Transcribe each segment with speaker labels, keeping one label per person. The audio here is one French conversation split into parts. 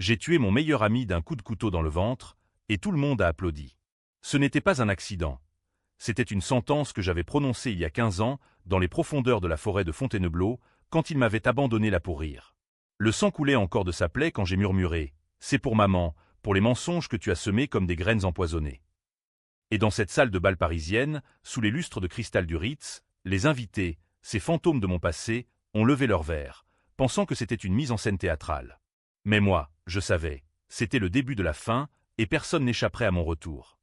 Speaker 1: J'ai tué mon meilleur ami d'un coup de couteau dans le ventre, et tout le monde a applaudi. Ce n'était pas un accident. C'était une sentence que j'avais prononcée il y a 15 ans, dans les profondeurs de la forêt de Fontainebleau, quand il m'avait abandonné là pour rire. Le sang coulait encore de sa plaie quand j'ai murmuré « C'est pour maman, pour les mensonges que tu as semés comme des graines empoisonnées. » Et dans cette salle de bal parisienne, sous les lustres de cristal du Ritz, les invités, ces fantômes de mon passé, ont levé leurs verres, pensant que c'était une mise en scène théâtrale. Mais moi, je savais, c'était le début de la fin, et personne n'échapperait à mon retour.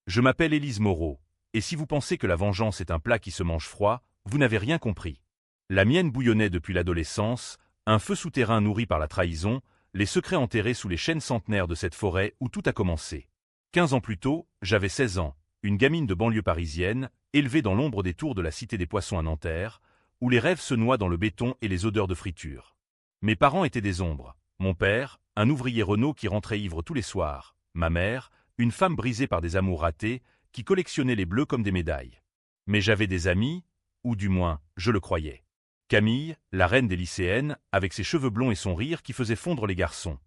Speaker 1: Je m'appelle Élise Moreau, et si vous pensez que la vengeance est un plat qui se mange froid, vous n'avez rien compris. La mienne bouillonnait depuis l'adolescence, un feu souterrain nourri par la trahison, les secrets enterrés sous les chênes centenaires de cette forêt où tout a commencé. 15 ans plus tôt, j'avais 16 ans, une gamine de banlieue parisienne, élevée dans l'ombre des tours de la Cité des Poissons à Nanterre, où les rêves se noient dans le béton et les odeurs de friture. Mes parents étaient des ombres. Mon père, un ouvrier Renault qui rentrait ivre tous les soirs. Ma mère, une femme brisée par des amours ratés, qui collectionnait les bleus comme des médailles. Mais j'avais des amis, ou du moins, je le croyais. Camille, la reine des lycéennes, avec ses cheveux blonds et son rire qui faisait fondre les garçons.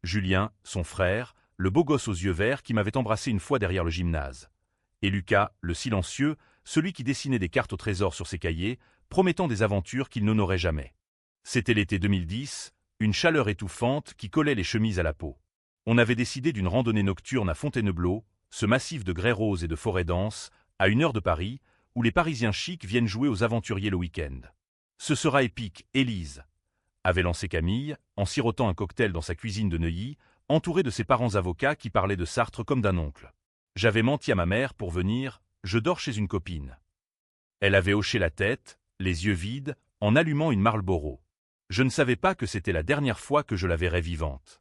Speaker 1: Julien, son frère, le beau gosse aux yeux verts qui m'avait embrassé une fois derrière le gymnase. Et Lucas, le silencieux, celui qui dessinait des cartes au trésor sur ses cahiers, promettant des aventures qu'il n'honorait jamais. C'était l'été 2010, une chaleur étouffante qui collait les chemises à la peau. On avait décidé d'une randonnée nocturne à Fontainebleau, ce massif de grès roses et de forêts denses, à 1 heure de Paris, où les Parisiens chics viennent jouer aux aventuriers le week-end. Ce sera épique, Élise, avait lancé Camille, en sirotant un cocktail dans sa cuisine de Neuilly, entourée de ses parents avocats qui parlaient de Sartre comme d'un oncle. J'avais menti à ma mère pour venir, je dors chez une copine. Elle avait hoché la tête, les yeux vides, en allumant une Marlboro. Je ne savais pas que c'était la dernière fois que je la verrais vivante.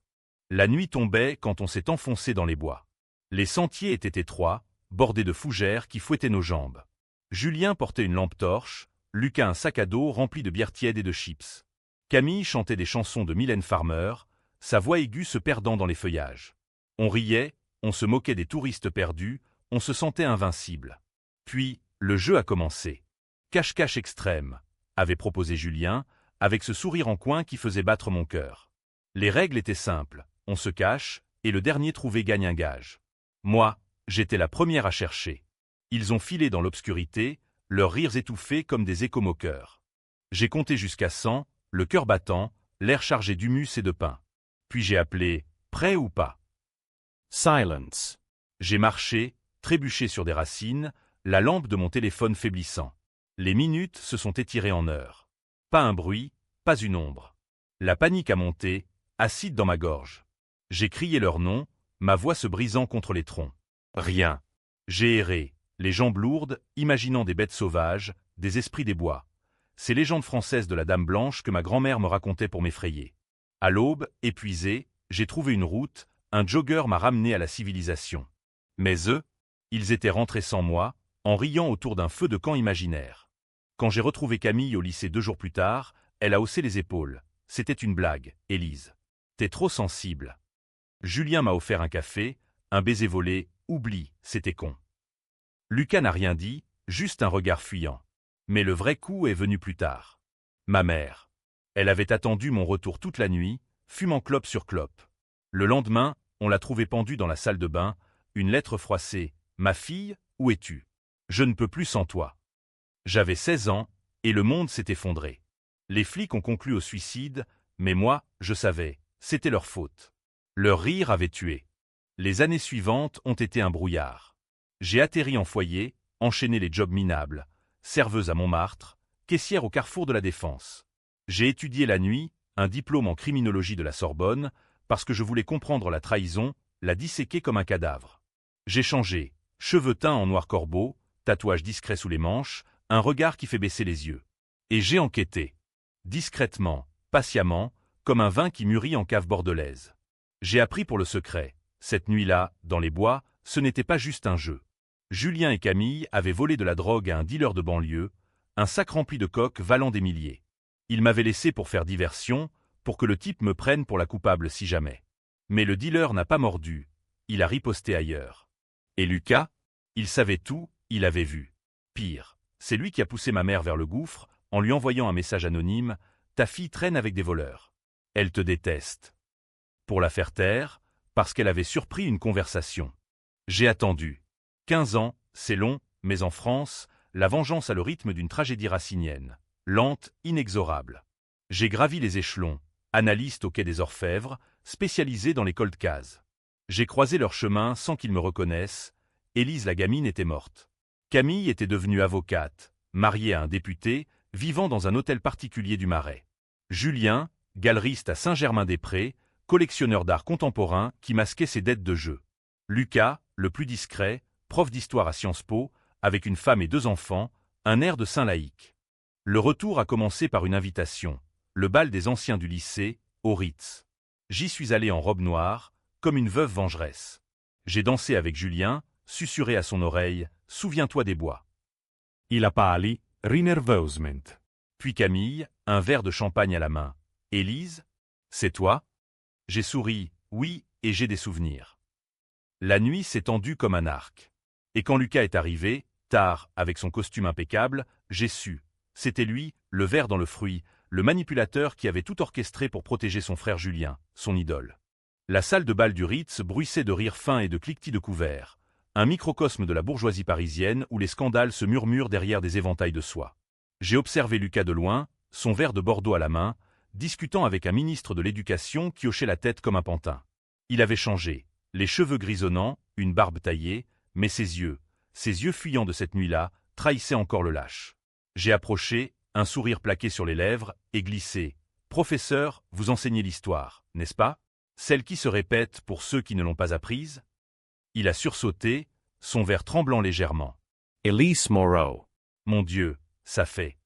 Speaker 1: La nuit tombait quand on s'est enfoncé dans les bois. Les sentiers étaient étroits, bordés de fougères qui fouettaient nos jambes. Julien portait une lampe torche, Lucas un sac à dos rempli de bière tiède et de chips. Camille chantait des chansons de Mylène Farmer, sa voix aiguë se perdant dans les feuillages. On riait, on se moquait des touristes perdus, on se sentait invincible. Puis, le jeu a commencé. Cache-cache extrême, avait proposé Julien, avec ce sourire en coin qui faisait battre mon cœur. Les règles étaient simples, on se cache, et le dernier trouvé gagne un gage. Moi, j'étais la première à chercher. Ils ont filé dans l'obscurité, leurs rires étouffés comme des échos moqueurs. J'ai compté jusqu'à 100, le cœur battant, l'air chargé d'humus et de pain. Puis j'ai appelé « Prêt ou pas ?» Silence. J'ai marché, trébuché sur des racines, la lampe de mon téléphone faiblissant. Les minutes se sont étirées en heures. Pas un bruit, pas une ombre. La panique a monté, acide dans ma gorge. J'ai crié leur nom, ma voix se brisant contre les troncs. Rien. J'ai erré, les jambes lourdes, imaginant des bêtes sauvages, des esprits des bois. Ces légendes françaises de la Dame Blanche que ma grand-mère me racontait pour m'effrayer. À l'aube, épuisé, j'ai trouvé une route, un jogger m'a ramené à la civilisation. Mais eux, ils étaient rentrés sans moi, en riant autour d'un feu de camp imaginaire. Quand j'ai retrouvé Camille au lycée 2 jours plus tard, elle a haussé les épaules. C'était une blague, Élise. T'es trop sensible. Julien m'a offert un café, un baiser volé, oublie, c'était con. Lucas n'a rien dit, juste un regard fuyant. Mais le vrai coup est venu plus tard. Ma mère. Elle avait attendu mon retour toute la nuit, fumant clope sur clope. Le lendemain, on l'a trouvée pendue dans la salle de bain, une lettre froissée. « Ma fille, où es-tu ? Je ne peux plus sans toi. » J'avais 16 ans, et le monde s'est effondré. Les flics ont conclu au suicide, mais moi, je savais, c'était leur faute. Leur rire avait tué. Les années suivantes ont été un brouillard. J'ai atterri en foyer, enchaîné les jobs minables, serveuse à Montmartre, caissière au carrefour de la Défense. J'ai étudié la nuit, un diplôme en criminologie de la Sorbonne, parce que je voulais comprendre la trahison, la disséquer comme un cadavre. J'ai changé, cheveux teints en noir corbeau, tatouage discret sous les manches, un regard qui fait baisser les yeux. Et j'ai enquêté. Discrètement, patiemment, comme un vin qui mûrit en cave bordelaise. J'ai appris pour le secret. Cette nuit-là, dans les bois, ce n'était pas juste un jeu. Julien et Camille avaient volé de la drogue à un dealer de banlieue, un sac rempli de coques valant des milliers. Ils m'avaient laissé pour faire diversion, pour que le type me prenne pour la coupable si jamais. Mais le dealer n'a pas mordu, il a riposté ailleurs. Et Lucas? Il savait tout, il avait vu. Pire, c'est lui qui a poussé ma mère vers le gouffre, en lui envoyant un message anonyme « Ta fille traîne avec des voleurs. Elle te déteste. » Pour la faire taire, parce qu'elle avait surpris une conversation. J'ai attendu. 15 ans, c'est long, mais en France, la vengeance a le rythme d'une tragédie racinienne. Lente, inexorable. J'ai gravi les échelons, analyste au quai des Orfèvres, spécialisé dans les cold cases. J'ai croisé leur chemin sans qu'ils me reconnaissent. Élise la gamine était morte. Camille était devenue avocate, mariée à un député, vivant dans un hôtel particulier du Marais. Julien, galeriste à Saint-Germain-des-Prés, collectionneur d'art contemporain qui masquait ses dettes de jeu. Lucas, le plus discret, prof d'histoire à Sciences Po, avec une femme et 2 enfants, un air de saint laïque. Le retour a commencé par une invitation, le bal des anciens du lycée, au Ritz. J'y suis allé en robe noire, comme une veuve vengeresse. J'ai dansé avec Julien, susurré à son oreille, « Souviens-toi des bois ».
Speaker 2: Il a pali, rinerveusement.
Speaker 1: Puis Camille, un verre de champagne à la main. « Élise, c'est toi ?» J'ai souri, oui, et j'ai des souvenirs. La nuit s'est tendue comme un arc. Et quand Lucas est arrivé, tard, avec son costume impeccable, j'ai su. C'était lui, le ver dans le fruit, le manipulateur qui avait tout orchestré pour protéger son frère Julien, son idole. La salle de bal du Ritz bruissait de rires fins et de cliquetis de couverts. Un microcosme de la bourgeoisie parisienne où les scandales se murmurent derrière des éventails de soie. J'ai observé Lucas de loin, son verre de Bordeaux à la main, discutant avec un ministre de l'Éducation qui hochait la tête comme un pantin. Il avait changé, les cheveux grisonnants, une barbe taillée, mais ses yeux fuyants de cette nuit-là, trahissaient encore le lâche. J'ai approché, un sourire plaqué sur les lèvres, et glissé. « Professeur, vous enseignez l'histoire, n'est-ce pas? Celle qui se répète pour ceux qui ne l'ont pas apprise ?» Il a sursauté, son verre tremblant légèrement.
Speaker 2: « Elise Moreau. »
Speaker 1: Mon Dieu, ça fait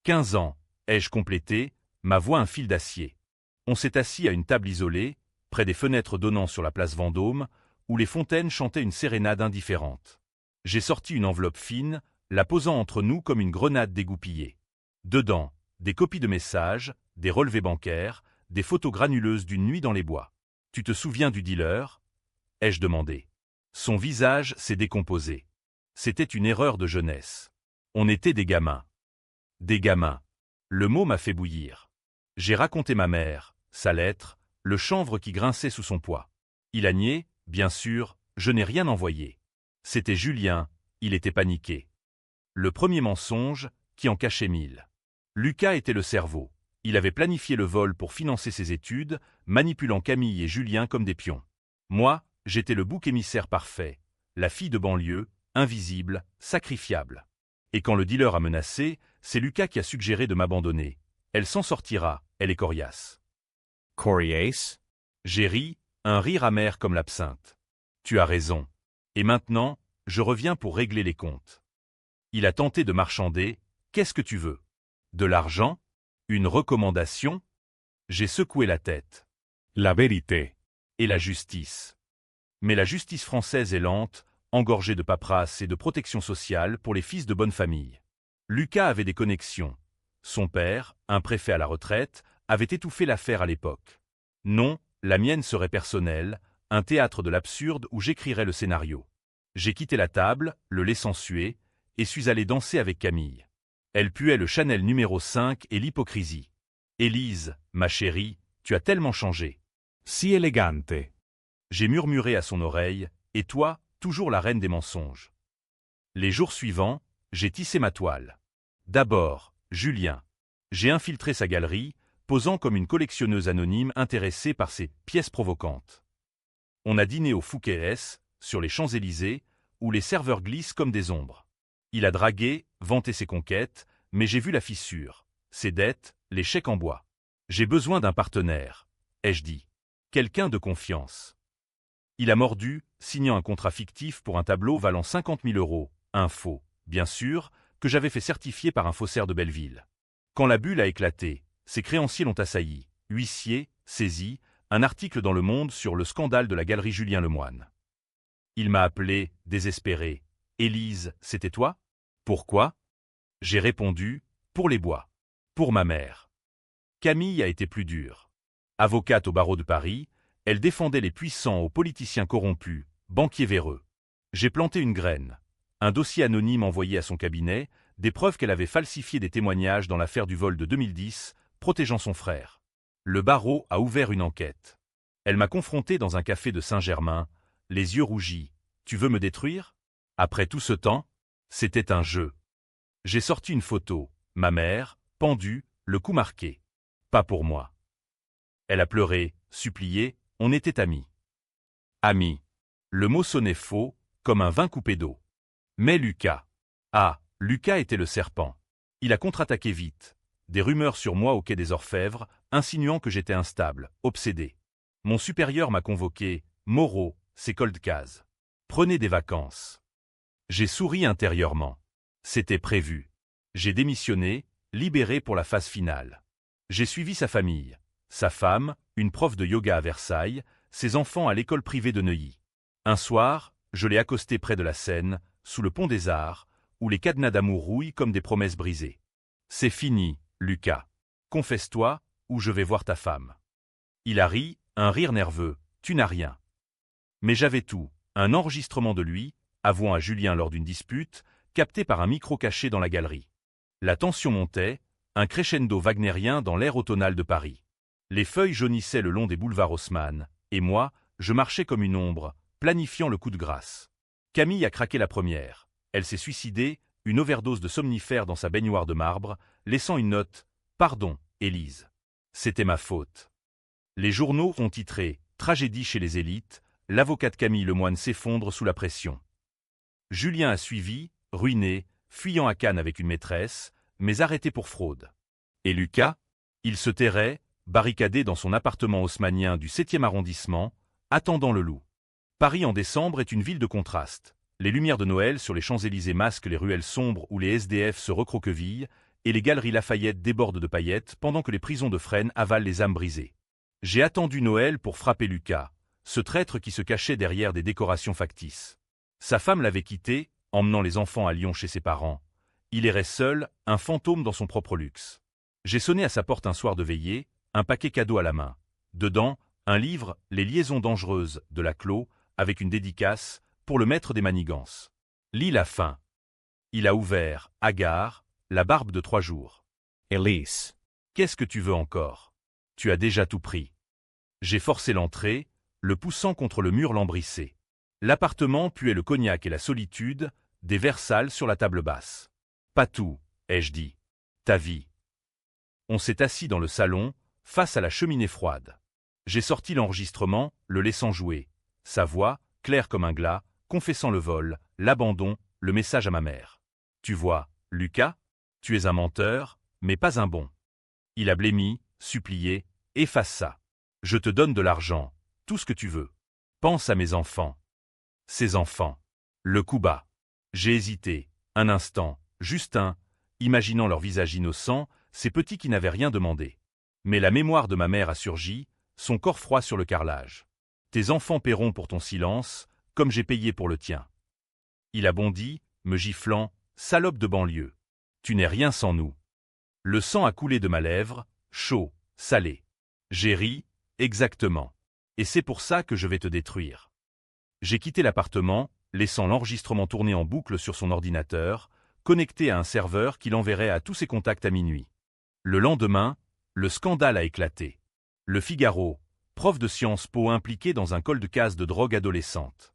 Speaker 1: 15 ans, ai-je complété, ma voix un fil d'acier. On s'est assis à une table isolée, près des fenêtres donnant sur la place Vendôme, où les fontaines chantaient une sérénade indifférente. J'ai sorti une enveloppe fine, la posant entre nous comme une grenade dégoupillée. Dedans, des copies de messages, des relevés bancaires, des photos granuleuses d'une nuit dans les bois. « Tu te souviens du dealer ?» ai-je demandé. Son visage s'est décomposé. C'était une erreur de jeunesse. On était des gamins. Des gamins. Le mot m'a fait bouillir. J'ai raconté ma mère, sa lettre, le chanvre qui grinçait sous son poids. Il a nié, bien sûr, je n'ai rien envoyé. C'était Julien, il était paniqué. Le premier mensonge, qui en cachait 1000. Lucas était le cerveau. Il avait planifié le vol pour financer ses études, manipulant Camille et Julien comme des pions. Moi, j'étais le bouc émissaire parfait, la fille de banlieue, invisible, sacrifiable. Et quand le dealer a menacé, c'est Lucas qui a suggéré de m'abandonner. Elle s'en sortira, elle est coriace.
Speaker 2: Coriace?
Speaker 1: J'ai ri, un rire amer comme l'absinthe. Tu as raison. Et maintenant, je reviens pour régler les comptes. Il a tenté de marchander. Qu'est-ce que tu veux? De l'argent? Une recommandation? J'ai secoué la tête.
Speaker 2: La vérité.
Speaker 1: Et la justice. Mais la justice française est lente, engorgée de paperasse et de protection sociale pour les fils de bonne famille. Lucas avait des connexions. Son père, un préfet à la retraite, avait étouffé l'affaire à l'époque. Non, la mienne serait personnelle, un théâtre de l'absurde où j'écrirais le scénario. J'ai quitté la table, le laissant suer, et suis allé danser avec Camille. Elle puait le Chanel numéro 5 et l'hypocrisie. « Élise, ma chérie, tu as tellement changé. »
Speaker 2: Si élégante.
Speaker 1: J'ai murmuré à son oreille, « Et toi, toujours la reine des mensonges. » Les jours suivants, j'ai tissé ma toile. D'abord, Julien. J'ai infiltré sa galerie, posant comme une collectionneuse anonyme intéressée par ses pièces provocantes. On a dîné au Fouquet-S, sur les Champs-Élysées, où les serveurs glissent comme des ombres. Il a dragué, vanté ses conquêtes, mais j'ai vu la fissure, ses dettes, les chèques en bois. J'ai besoin d'un partenaire, ai-je dit. Quelqu'un de confiance. Il a mordu, signant un contrat fictif pour un tableau valant 50 000 €, un faux, bien sûr, que j'avais fait certifier par un faussaire de Belleville. Quand la bulle a éclaté, ses créanciers l'ont assailli, huissier, saisi, un article dans Le Monde sur le scandale de la galerie Julien Lemoine. Il m'a appelé, désespéré. « Élise, c'était toi? Pourquoi ?» J'ai répondu, « Pour les bois. Pour ma mère. » Camille a été plus dure. Avocate au barreau de Paris, elle défendait les puissants aux politiciens corrompus, banquiers véreux. J'ai planté une graine. Un dossier anonyme envoyé à son cabinet, des preuves qu'elle avait falsifié des témoignages dans l'affaire du vol de 2010, protégeant son frère. Le barreau a ouvert une enquête. Elle m'a confronté dans un café de Saint-Germain, les yeux rougis. Tu veux me détruire? Après tout ce temps? C'était un jeu. J'ai sorti une photo, ma mère, pendue, le cou marqué. Pas pour moi. Elle a pleuré, supplié, on était amis. Amis. Le mot sonnait faux, comme un vin coupé d'eau. Mais Lucas. Ah, Lucas était le serpent. Il a contre-attaqué vite. Des rumeurs sur moi au quai des Orfèvres, insinuant que j'étais instable, obsédé. Mon supérieur m'a convoqué. Moreau, c'est cold case. Prenez des vacances. J'ai souri intérieurement. C'était prévu. J'ai démissionné, libéré pour la phase finale. J'ai suivi sa famille. Sa femme, une prof de yoga à Versailles, ses enfants à l'école privée de Neuilly. Un soir, je l'ai accosté près de la Seine, sous le pont des Arts, où les cadenas d'amour rouillent comme des promesses brisées. C'est fini, Lucas. Confesse-toi, ou je vais voir ta femme. Il a ri, un rire nerveux. Tu n'as rien. Mais j'avais tout, un enregistrement de lui, avouant à Julien lors d'une dispute, capté par un micro caché dans la galerie. La tension montait, un crescendo wagnérien dans l'air automnal de Paris. Les feuilles jaunissaient le long des boulevards Haussmann, et moi, je marchais comme une ombre, planifiant le coup de grâce. Camille a craqué la première. Elle s'est suicidée, une overdose de somnifères dans sa baignoire de marbre, laissant une note « Pardon, Élise. C'était ma faute ». Les journaux ont titré « Tragédie chez les élites », l'avocat de Camille Lemoine s'effondre sous la pression. Julien a suivi, ruiné, fuyant à Cannes avec une maîtresse, mais arrêté pour fraude. Et Lucas? Il se terrait, barricadé dans son appartement haussmannien du 7e arrondissement, attendant le loup. Paris en décembre est une ville de contraste. Les lumières de Noël sur les Champs-Élysées masquent les ruelles sombres où les SDF se recroquevillent et les galeries Lafayette débordent de paillettes pendant que les prisons de Fresnes avalent les âmes brisées. J'ai attendu Noël pour frapper Lucas, ce traître qui se cachait derrière des décorations factices. Sa femme l'avait quitté, emmenant les enfants à Lyon chez ses parents. Il errait seul, un fantôme dans son propre luxe. J'ai sonné à sa porte un soir de veillée, un paquet cadeau à la main. Dedans, un livre, Les liaisons dangereuses, de Laclos, avec une dédicace, pour le maître des manigances. Lis la fin. Il a ouvert, hagard, la barbe de 3 jours.
Speaker 2: Elise.
Speaker 1: Qu'est-ce que tu veux encore? Tu as déjà tout pris. J'ai forcé l'entrée, le poussant contre le mur lambrissé. L'appartement puait le cognac et la solitude, des verres sales sur la table basse. Pas tout, ai-je dit. Ta vie. On s'est assis dans le salon, face à la cheminée froide. J'ai sorti l'enregistrement, le laissant jouer. Sa voix, claire comme un glas, confessant le vol, l'abandon, le message à ma mère. Tu vois, Lucas, tu es un menteur, mais pas un bon. Il a blêmi, supplié, efface ça. Je te donne de l'argent, tout ce que tu veux. Pense à mes enfants. Ces enfants. Le coup bas. J'ai hésité, un instant, juste un, imaginant leur visage innocent, ces petits qui n'avaient rien demandé. Mais la mémoire de ma mère a surgi, son corps froid sur le carrelage. Tes enfants paieront pour ton silence, comme j'ai payé pour le tien. Il a bondi, me giflant, salope de banlieue. Tu n'es rien sans nous. Le sang a coulé de ma lèvre, chaud, salé. J'ai ri, exactement. Et c'est pour ça que je vais te détruire. J'ai quitté l'appartement, laissant l'enregistrement tourner en boucle sur son ordinateur, connecté à un serveur qui l'enverrait à tous ses contacts à minuit. Le lendemain, le scandale a éclaté. Le Figaro, prof de Sciences Po impliqué dans un cold case de drogue adolescente.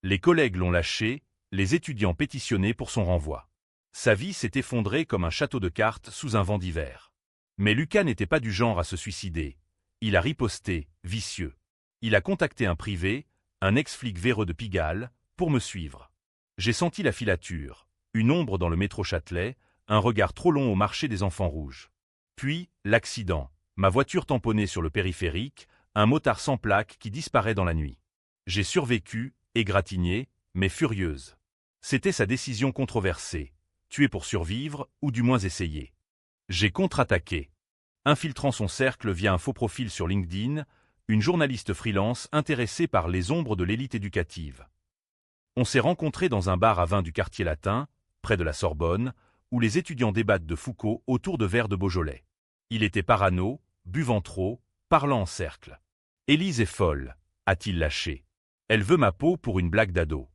Speaker 1: Les collègues l'ont lâché, les étudiants pétitionnaient pour son renvoi. Sa vie s'est effondrée comme un château de cartes sous un vent d'hiver. Mais Lucas n'était pas du genre à se suicider. Il a riposté, vicieux. Il a contacté un privé, un ex-flic véreux de Pigalle, pour me suivre. J'ai senti la filature, une ombre dans le métro Châtelet, un regard trop long au marché des enfants rouges. Puis, l'accident, ma voiture tamponnée sur le périphérique, un motard sans plaque qui disparaît dans la nuit. J'ai survécu, égratignée, mais furieuse. C'était sa décision controversée, tuer pour survivre, ou du moins essayer. J'ai contre-attaqué. Infiltrant son cercle via un faux profil sur LinkedIn, une journaliste freelance intéressée par les ombres de l'élite éducative. On s'est rencontrés dans un bar à vin du quartier latin, près de la Sorbonne, où les étudiants débattent de Foucault autour de verres de Beaujolais. Il était parano, buvant trop, parlant en cercle. Élise est folle, a-t-il lâché. Elle veut ma peau pour une blague d'ado.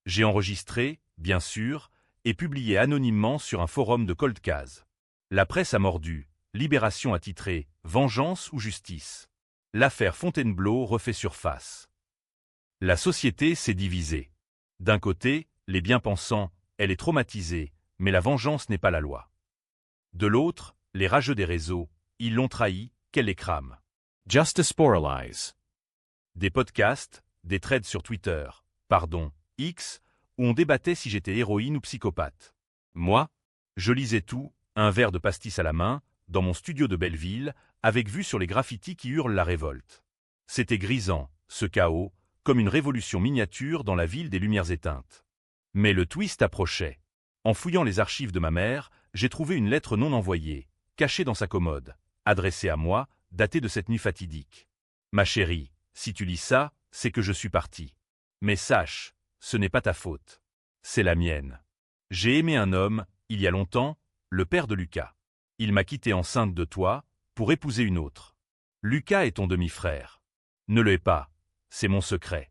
Speaker 1: J'ai enregistré, bien sûr, et publié anonymement sur un forum de cold case. La presse a mordu, Libération a titré « Vengeance ou justice ». L'affaire Fontainebleau refait surface. La société s'est divisée. D'un côté, les bien-pensants, elle est traumatisée, mais la vengeance n'est pas la loi. De l'autre, les rageux des réseaux, ils l'ont trahi, qu'elle les crame.
Speaker 2: Justice Borrelies.
Speaker 1: Des podcasts, des threads sur Twitter, X, où on débattait si j'étais héroïne ou psychopathe. Moi, je lisais tout, un verre de pastis à la main, dans mon studio de Belleville, avec vue sur les graffitis qui hurlent la révolte. C'était grisant, ce chaos, comme une révolution miniature dans la ville des lumières éteintes. Mais le twist approchait. En fouillant les archives de ma mère, j'ai trouvé une lettre non envoyée, cachée dans sa commode, adressée à moi, datée de cette nuit fatidique. Ma chérie, si tu lis ça, c'est que je suis parti. Mais sache, ce n'est pas ta faute. C'est la mienne. J'ai aimé un homme, il y a longtemps, le père de Lucas. Il m'a quitté enceinte de toi, pour épouser une autre. Lucas est ton demi-frère. Ne le hais pas, c'est mon secret.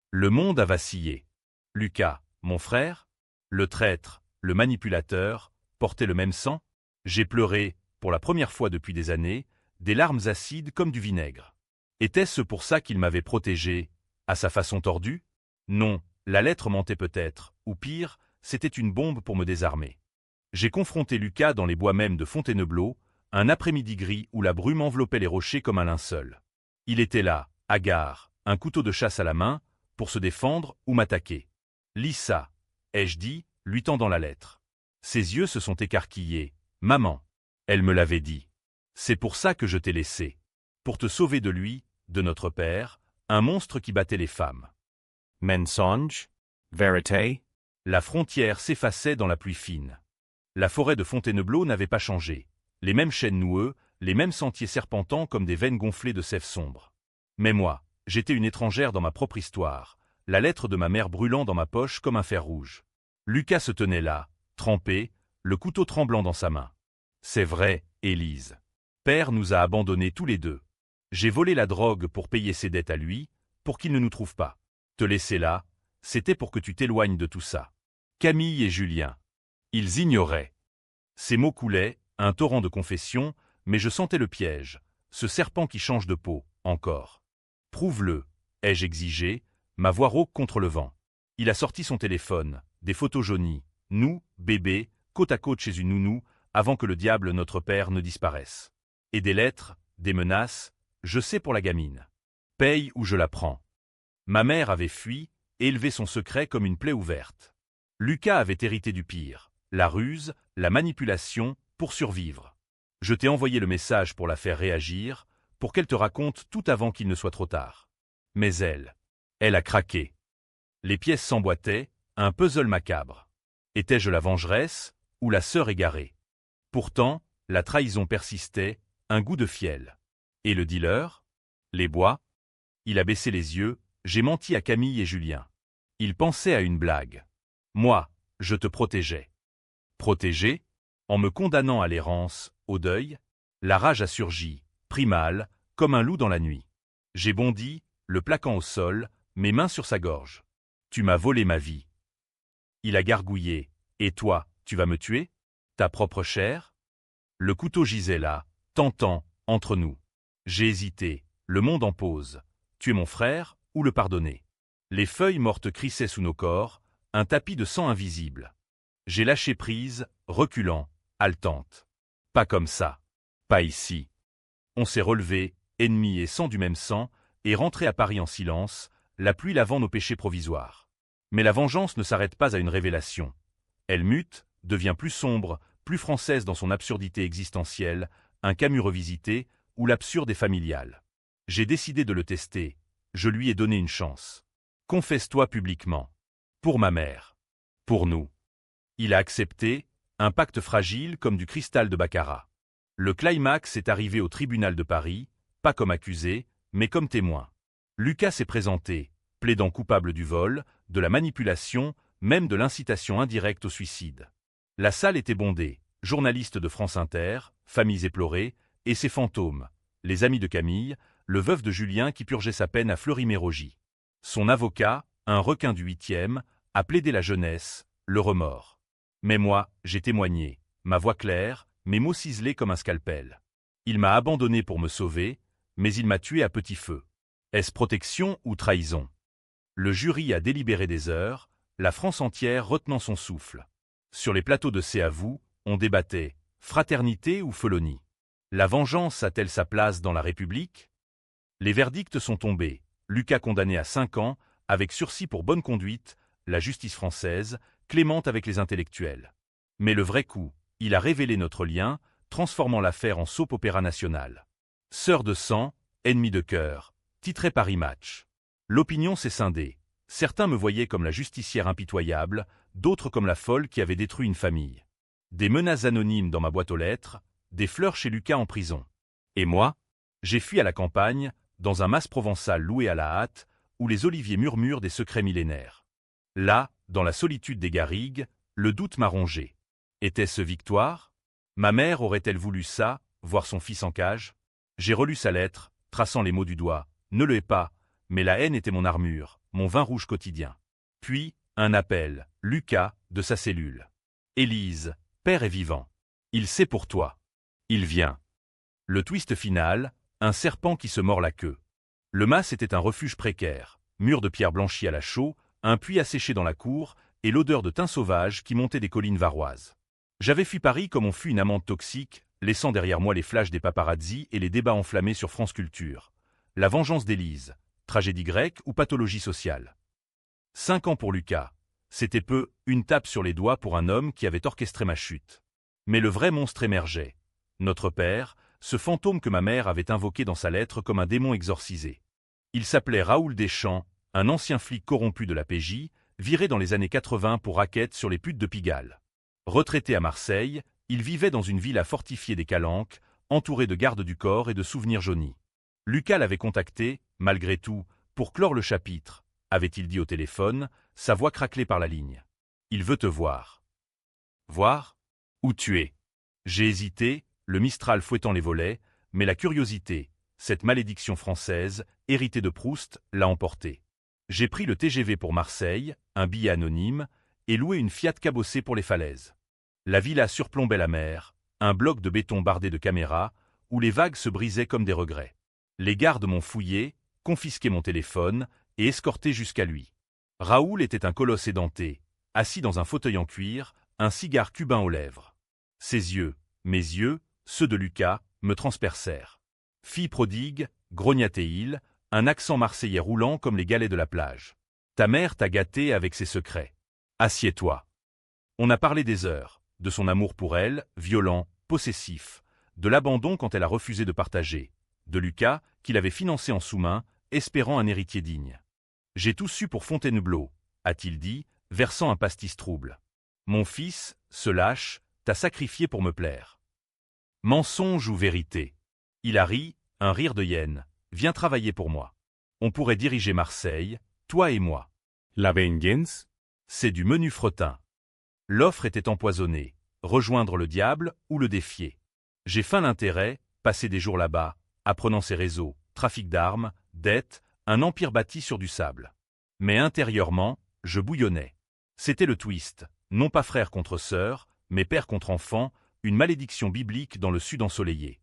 Speaker 1: Le monde a vacillé. Lucas, mon frère, le traître, le manipulateur, portait le même sang. J'ai pleuré, pour la première fois depuis des années, des larmes acides comme du vinaigre. Était-ce pour ça qu'il m'avait protégé, à sa façon tordue? Non, la lettre mentait peut-être, ou pire, c'était une bombe pour me désarmer. J'ai confronté Lucas dans les bois mêmes de Fontainebleau, un après-midi gris où la brume enveloppait les rochers comme un linceul. Il était là, hagard, un couteau de chasse à la main, pour se défendre ou m'attaquer. « Lis ça », ai-je dit, lui tendant la lettre. Ses yeux se sont écarquillés. « Maman », elle me l'avait dit. « C'est pour ça que je t'ai laissé. Pour te sauver de lui, de notre père, un monstre qui battait les femmes. »
Speaker 2: Mensonge? Vérité?
Speaker 1: La frontière s'effaçait dans la pluie fine. La forêt de Fontainebleau n'avait pas changé. Les mêmes chênes noueux, les mêmes sentiers serpentants comme des veines gonflées de sève sombre. Mais moi, j'étais une étrangère dans ma propre histoire, la lettre de ma mère brûlant dans ma poche comme un fer rouge. Lucas se tenait là, trempé, le couteau tremblant dans sa main. C'est vrai, Élise. Père nous a abandonnés tous les deux. J'ai volé la drogue pour payer ses dettes à lui, pour qu'il ne nous trouve pas. Te laisser là, c'était pour que tu t'éloignes de tout ça. Camille et Julien. Ils ignoraient. Ces mots coulaient, un torrent de confessions, mais je sentais le piège, ce serpent qui change de peau, encore. Prouve-le, ai-je exigé, ma voix rauque contre le vent. Il a sorti son téléphone, des photos jaunies, nous, bébés, côte à côte chez une nounou, avant que le diable notre père ne disparaisse. Et des lettres, des menaces, je sais pour la gamine. Paye ou je la prends. Ma mère avait fui, élevé son secret comme une plaie ouverte. Lucas avait hérité du pire, la ruse, la manipulation, pour survivre. Je t'ai envoyé le message pour la faire réagir, pour qu'elle te raconte tout avant qu'il ne soit trop tard. Mais elle a craqué. Les pièces s'emboîtaient, un puzzle macabre. Étais-je la vengeresse, ou la sœur égarée? Pourtant, la trahison persistait, un goût de fiel. Et le dealer? Les bois? Il a baissé les yeux, j'ai menti à Camille et Julien. Ils pensaient à une blague. Moi, je te protégeais. Protéger? En me condamnant à l'errance, au deuil? La rage a surgi, pris mal, comme un loup dans la nuit. J'ai bondi, le plaquant au sol, mes mains sur sa gorge. Tu m'as volé ma vie. Il a gargouillé. Et toi, tu vas me tuer? Ta propre chair? Le couteau gisait là, tentant, entre nous. J'ai hésité, le monde en pause. Tuer mon frère, ou le pardonner? Les feuilles mortes crissaient sous nos corps, un tapis de sang invisible. J'ai lâché prise, reculant, haletante. Pas comme ça. Pas ici. On s'est relevé, ennemis et sang du même sang, et rentré à Paris en silence, la pluie lavant nos péchés provisoires. Mais la vengeance ne s'arrête pas à une révélation. Elle mute, devient plus sombre, plus française dans son absurdité existentielle, un Camus revisité, où l'absurde est familial. J'ai décidé de le tester, je lui ai donné une chance. Confesse-toi publiquement. Pour ma mère. Pour nous. Il a accepté, un pacte fragile comme du cristal de baccarat. Le climax est arrivé au tribunal de Paris, pas comme accusé, mais comme témoin. Lucas s'est présenté, plaidant coupable du vol, de la manipulation, même de l'incitation indirecte au suicide. La salle était bondée, journalistes de France Inter, familles éplorées, et ses fantômes, les amis de Camille, le veuf de Julien qui purgeait sa peine à Fleury-Mérogis. Son avocat, un requin du 8e, a plaidé la jeunesse, le remords. Mais moi, j'ai témoigné, ma voix claire, mes mots ciselés comme un scalpel. Il m'a abandonné pour me sauver, mais il m'a tué à petit feu. Est-ce protection ou trahison? Le jury a délibéré des heures, la France entière retenant son souffle. Sur les plateaux de C'est à vous, on débattait fraternité ou felonie. La vengeance a-t-elle sa place dans la République? Les verdicts sont tombés. Lucas condamné à 5 ans, avec sursis pour bonne conduite, la justice française, clémente avec les intellectuels. Mais le vrai coup, il a révélé notre lien, transformant l'affaire en soap-opéra national. Sœur de sang, ennemi de cœur, titré Paris Match. L'opinion s'est scindée. Certains me voyaient comme la justicière impitoyable, d'autres comme la folle qui avait détruit une famille. Des menaces anonymes dans ma boîte aux lettres, des fleurs chez Lucas en prison. Et moi? J'ai fui à la campagne, dans un mas provençal loué à la hâte, où les oliviers murmurent des secrets millénaires. Là, dans la solitude des garrigues, le doute m'a rongé. Était-ce victoire? Ma mère aurait-elle voulu ça, voir son fils en cage? J'ai relu sa lettre, traçant les mots du doigt. Ne le hais pas, mais la haine était mon armure, mon vin rouge quotidien. Puis, un appel, Lucas, de sa cellule. Élise, père est vivant. Il sait pour toi. Il vient. Le twist final, un serpent qui se mord la queue. Le mas était un refuge précaire, mur de pierre blanchie à la chaux, un puits asséché dans la cour, et l'odeur de thym sauvage qui montait des collines varoises. J'avais fui Paris comme on fuit une amante toxique, laissant derrière moi les flashs des paparazzis et les débats enflammés sur France Culture. La vengeance d'Élise, tragédie grecque ou pathologie sociale. 5 ans pour Lucas. C'était peu, une tape sur les doigts pour un homme qui avait orchestré ma chute. Mais le vrai monstre émergeait. Notre père, ce fantôme que ma mère avait invoqué dans sa lettre comme un démon exorcisé. Il s'appelait Raoul Deschamps, un ancien flic corrompu de la PJ, viré dans les années 80 pour raquette sur les putes de Pigalle. Retraité à Marseille, il vivait dans une villa fortifiée des Calanques, entouré de gardes du corps et de souvenirs jaunis. Lucas l'avait contacté, malgré tout, pour clore le chapitre, avait-il dit au téléphone, sa voix craquelée par la ligne. Il veut te voir. Voir? Ou tuer? J'ai hésité, le Mistral fouettant les volets, mais la curiosité, cette malédiction française, héritée de Proust, l'a emporté. J'ai pris le TGV pour Marseille, un billet anonyme, et loué une Fiat cabossée pour les falaises. La villa surplombait la mer, un bloc de béton bardé de caméras, où les vagues se brisaient comme des regrets. Les gardes m'ont fouillé, confisqué mon téléphone, et escorté jusqu'à lui. Raoul était un colosse édenté, assis dans un fauteuil en cuir, un cigare cubain aux lèvres. Ses yeux, mes yeux, ceux de Lucas, me transpercèrent. Fille prodigue, grognatait-il, un accent marseillais roulant comme les galets de la plage. Ta mère t'a gâté avec ses secrets. Assieds-toi. On a parlé des heures, de son amour pour elle, violent, possessif, de l'abandon quand elle a refusé de partager, de Lucas, qu'il avait financé en sous-main, espérant un héritier digne. J'ai tout su pour Fontainebleau, a-t-il dit, versant un pastis trouble. Mon fils, ce lâche, t'a sacrifié pour me plaire. Mensonge ou vérité? Il a ri, un rire de hyène. Viens travailler pour moi. On pourrait diriger Marseille, toi et moi.
Speaker 2: La vengeance?
Speaker 1: C'est du menu fretin. L'offre était empoisonnée, rejoindre le diable ou le défier. J'ai feint l'intérêt, passer des jours là-bas, apprenant ses réseaux, trafic d'armes, dettes, un empire bâti sur du sable. Mais intérieurement, je bouillonnais. C'était le twist, non pas frère contre sœur, mais père contre enfant, une malédiction biblique dans le sud ensoleillé.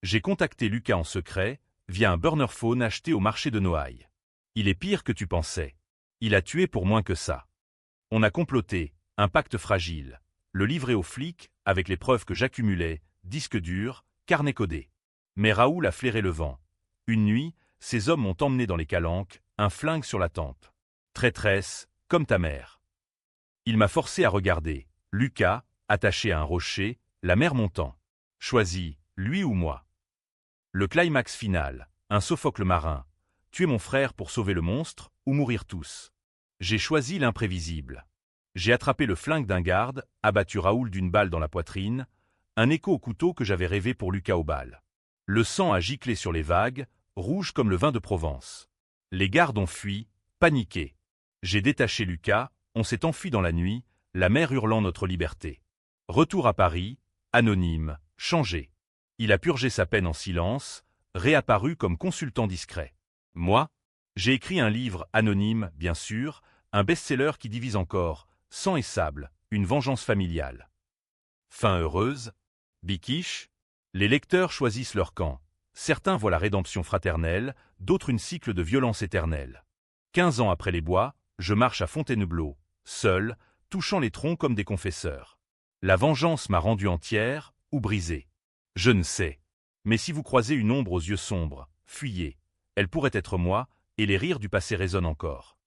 Speaker 1: J'ai contacté Lucas en secret, via un burner phone acheté au marché de Noailles. Il est pire que tu pensais. Il a tué pour moins que ça. On a comploté, un pacte fragile, le livrer aux flics, avec les preuves que j'accumulais, disque dur, carnet codé. Mais Raoul a flairé le vent. Une nuit, ces hommes m'ont emmené dans les Calanques, un flingue sur la tempe. Traîtresse, comme ta mère. Il m'a forcé à regarder, Lucas, attaché à un rocher, la mer montant. Choisis, lui ou moi. Le climax final, un Sophocle marin. Tuer mon frère pour sauver le monstre, ou mourir tous. J'ai choisi l'imprévisible. J'ai attrapé le flingue d'un garde, abattu Raoul d'une balle dans la poitrine, un écho au couteau que j'avais rêvé pour Lucas au bal. Le sang a giclé sur les vagues, rouge comme le vin de Provence. Les gardes ont fui, paniqués. J'ai détaché Lucas, on s'est enfui dans la nuit, la mer hurlant notre liberté. Retour à Paris, anonyme, changé. Il a purgé sa peine en silence, réapparu comme consultant discret. Moi, j'ai écrit un livre anonyme, bien sûr, un best-seller qui divise encore, sang et sable, une vengeance familiale. Fin heureuse? Biquiche? Les lecteurs choisissent leur camp. Certains voient la rédemption fraternelle, d'autres une cycle de violence éternelle. 15 ans après les bois, je marche à Fontainebleau, seul, touchant les troncs comme des confesseurs. La vengeance m'a rendu entière, ou brisée. Je ne sais. Mais si vous croisez une ombre aux yeux sombres, fuyez. Elle pourrait être moi, et les rires du passé résonnent encore.